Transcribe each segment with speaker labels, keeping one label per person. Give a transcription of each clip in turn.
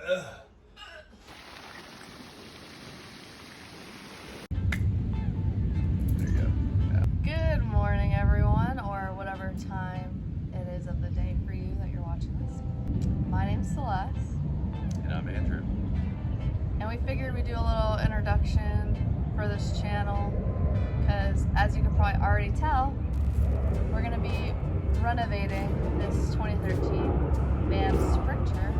Speaker 1: There you go. Yeah.
Speaker 2: Good morning, everyone, or whatever time it is of the day for you that you're watching this. My name's Celeste.
Speaker 1: And I'm Andrew.
Speaker 2: And we figured we'd do a little introduction for this channel because, as you can probably already tell, we're going to be renovating this 2013 van Sprinter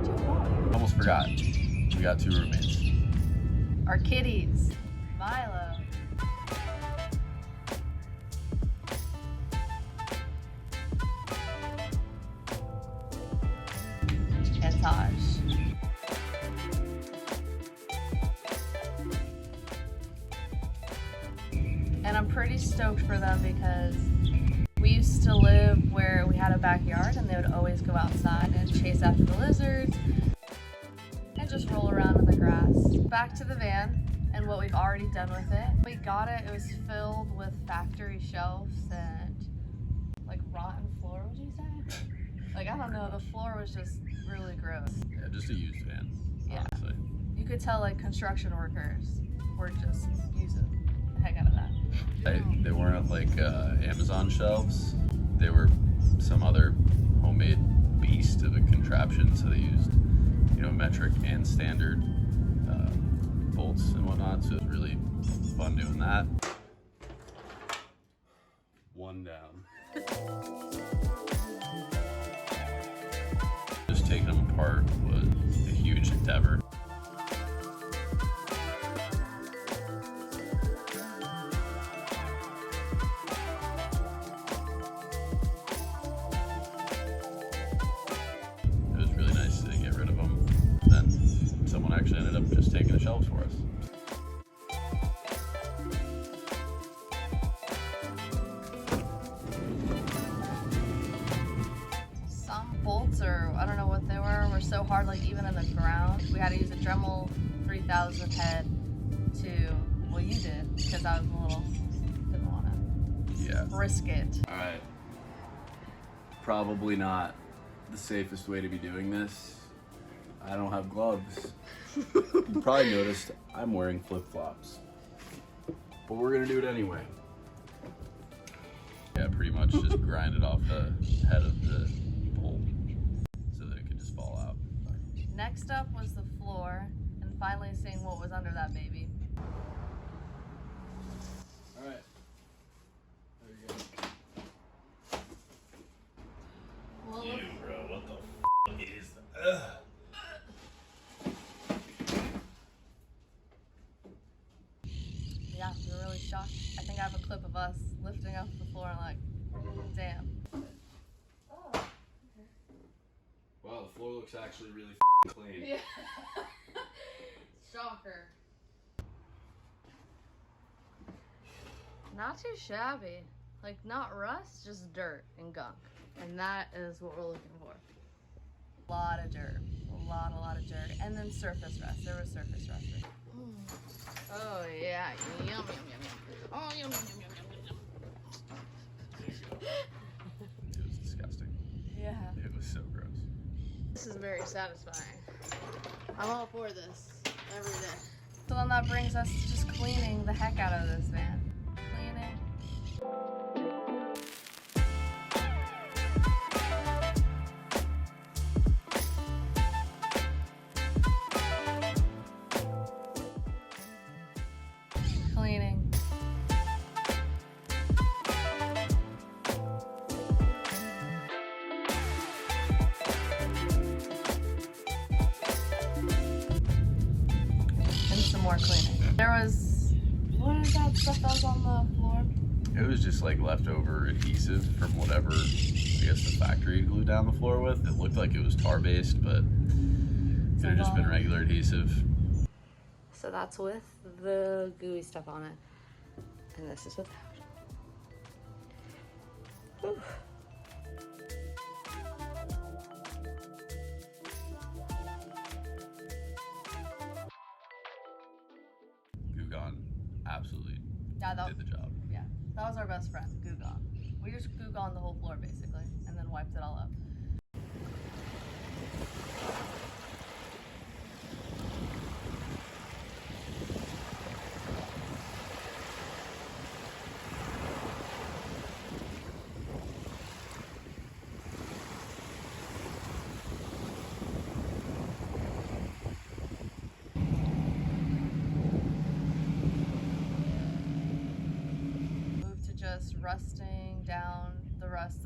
Speaker 2: to a home.
Speaker 1: Almost forgot. We got two roommates.
Speaker 2: Our kitties, Milo and Taj. And I'm pretty stoked for them because we used to live where we had a backyard and they would always go outside and chase after the lizards and just roll around in the grass. Back to the van and what we've already done with it. We got it, it was filled with factory shelves and like rotten floor, would you say? Like, I don't know, the floor was just really gross.
Speaker 1: Yeah, just a used van.
Speaker 2: Yeah.
Speaker 1: Honestly.
Speaker 2: You could tell like construction workers were just using the heck out of that.
Speaker 1: They weren't like Amazon shelves. They were some other homemade beast of a contraption. So they used, metric and standard bolts and whatnot. So it was really fun doing that. One down. Just taking them apart was a huge endeavor. It was really nice to get rid of them. Then someone actually ended up just taking the shelves for us.
Speaker 2: Some bolts, or I don't know what they were so hard, like even in the ground. We had to use a Dremel 3000 head to, well, you did, because I was a little, didn't want to risk it.
Speaker 1: All right. Probably not the safest way to be doing this. I don't have gloves. You probably noticed I'm wearing flip-flops. But we're gonna do it anyway. Yeah, pretty much just grind it off the head of the bolt so that it could just fall out.
Speaker 2: Next up was the floor, and finally seeing what was under that baby.
Speaker 1: All right. There you go.
Speaker 2: Well,
Speaker 1: Bro, what the f is that?
Speaker 2: yeah, we were really shocked. I think I have a clip of us lifting up the floor and like, damn. Oh.
Speaker 1: Wow, the floor looks actually really clean.
Speaker 2: Yeah. Shocker. Not too shabby. Like, not rust, just dirt and gunk. And that is what we're looking for. A lot of dirt. A lot of dirt. And then surface rust. There was surface rust. Oh, yeah. Yum, yum, yum, yum. Oh, yum, yum, yum, yum, yum, yum.
Speaker 1: It was disgusting.
Speaker 2: Yeah.
Speaker 1: It was so gross.
Speaker 2: This is very satisfying. I'm all for this every day. So then that brings us to just cleaning the heck out of this van. Cleaning. Cleaning. And some more cleaning. There was, what is that stuff that was on the floor?
Speaker 1: It was just like leftover adhesive from whatever, I guess, the factory glued down the floor with. It looked like it was tar based, but it could have just been regular adhesive.
Speaker 2: So that's with the gooey stuff on it. And this is without. Whew.
Speaker 1: Goo Gone absolutely
Speaker 2: Yeah,
Speaker 1: did the job.
Speaker 2: Yeah, that was our best friend, Goo Gone. We just Goo Gone the whole floor basically, and then wiped it all up.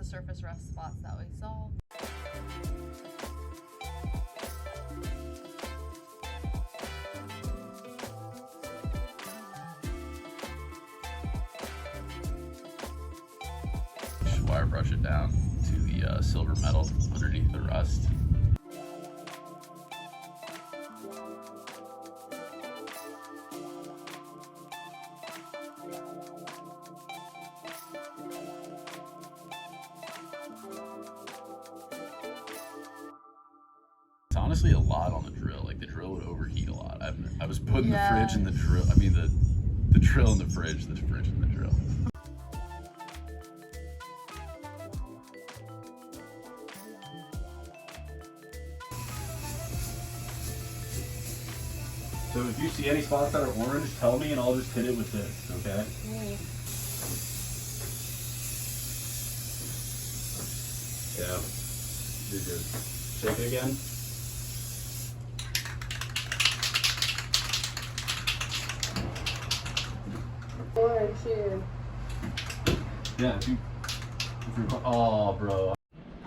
Speaker 2: surface rust spots that we saw.
Speaker 1: Just wire brush it down to the silver metal underneath the rust. It's honestly a lot on the drill. Like the drill would overheat a lot. I was putting the fridge in the drill. I mean the drill in the fridge in the drill.
Speaker 3: So if you see any spots that are orange, tell me and I'll just hit it with this, okay? Yeah, you're good. Shake it again.
Speaker 2: Orange here.
Speaker 3: Yeah, if you're, oh, bro.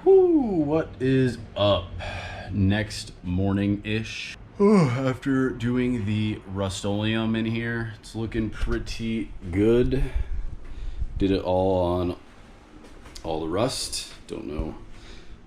Speaker 3: Whoo, what is up? Next morning-ish. After doing the Rust-Oleum in here, it's looking pretty good. Did it all on all the rust. Don't know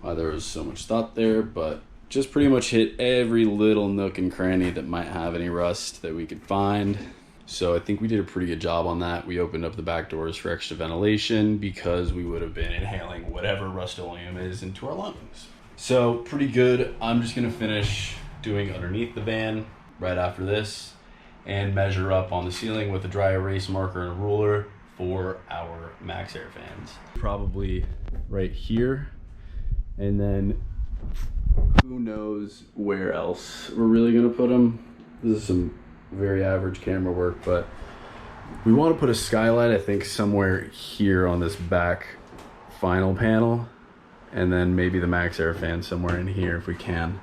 Speaker 3: why there was so much thought there, but just pretty much hit every little nook and cranny that might have any rust that we could find. So I think we did a pretty good job on that. We opened up the back doors for extra ventilation because we would have been inhaling whatever Rust-Oleum is into our lungs. So pretty good. I'm just gonna finish doing underneath the van right after this and measure up on the ceiling with a dry erase marker and a ruler for our max air fans. Probably right here, and then who knows where else we're really gonna put them. This is some very average camera work, but we want to put a skylight, I think, somewhere here on this back final panel, and then maybe the max air fan somewhere in here if we can.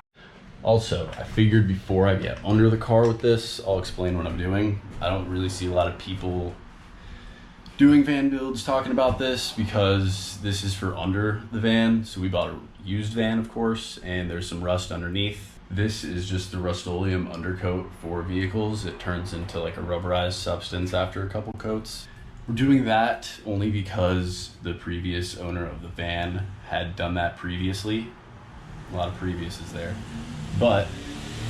Speaker 3: Also, I figured before I get under the car with this, I'll explain what I'm doing. I don't really see a lot of people doing van builds talking about this because this is for under the van. So we bought a used van, of course, and there's some rust underneath. This is just the Rust-Oleum undercoat for vehicles. It turns into like a rubberized substance after a couple coats. We're doing that only because the previous owner of the van had done that previously. A lot of previous's there. But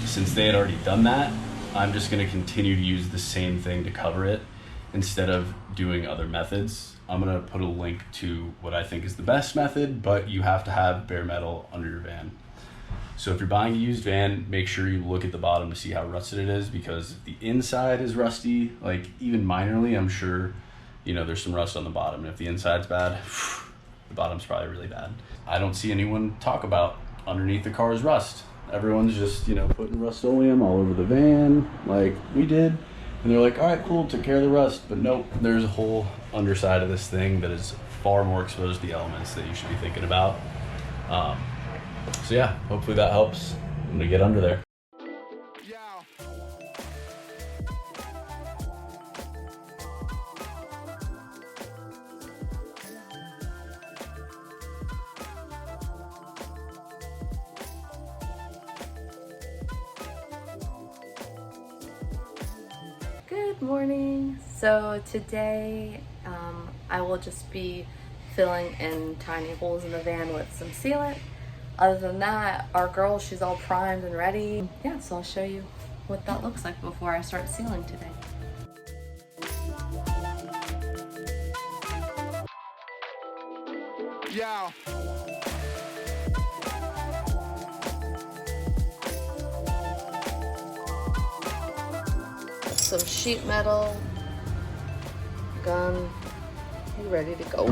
Speaker 3: since they had already done that, I'm just gonna continue to use the same thing to cover it instead of doing other methods. I'm gonna put a link to what I think is the best method, but you have to have bare metal under your van. So if you're buying a used van, make sure you look at the bottom to see how rusted it is, because if the inside is rusty, like even minorly, I'm sure, you know, there's some rust on the bottom. And if the inside's bad, the bottom's probably really bad. I don't see anyone talk about underneath the car's rust. Everyone's just, you know, putting Rust-Oleum all over the van like we did. And they're like, all right, cool, took care of the rust. But nope, there's a whole underside of this thing that is far more exposed to the elements that you should be thinking about. So yeah, hopefully that helps. I'm gonna get under there.
Speaker 2: Good morning. So today I will just be filling in tiny holes in the van with some sealant. Other than that, our girl, she's all primed and ready. Yeah, so I'll show you what that looks like before I start sealing today.
Speaker 4: Yeah.
Speaker 2: Some sheet metal, gun, you ready to go.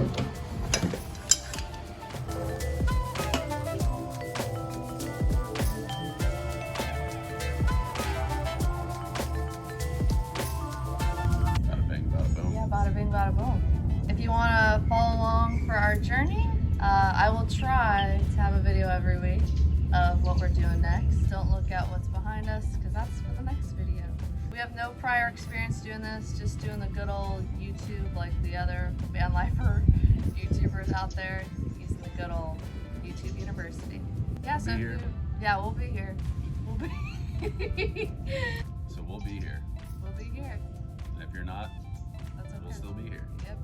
Speaker 1: Bada bing, bada boom.
Speaker 2: Yeah, bada bing, bada boom. If you want to follow along for our journey, I will try to have a video every week of what we're doing next. Don't look at what's behind us, because that's for the next video. We have no prior experience doing this, just doing the good old YouTube like the other van lifer YouTubers out there. You good old YouTube University. Yeah, so
Speaker 3: Be
Speaker 2: if
Speaker 3: here.
Speaker 2: we'll be here. We'll be
Speaker 1: So we'll be here.
Speaker 2: we'll be here.
Speaker 1: And if you're not,
Speaker 2: That's okay.
Speaker 1: we'll still be here.
Speaker 2: Yep.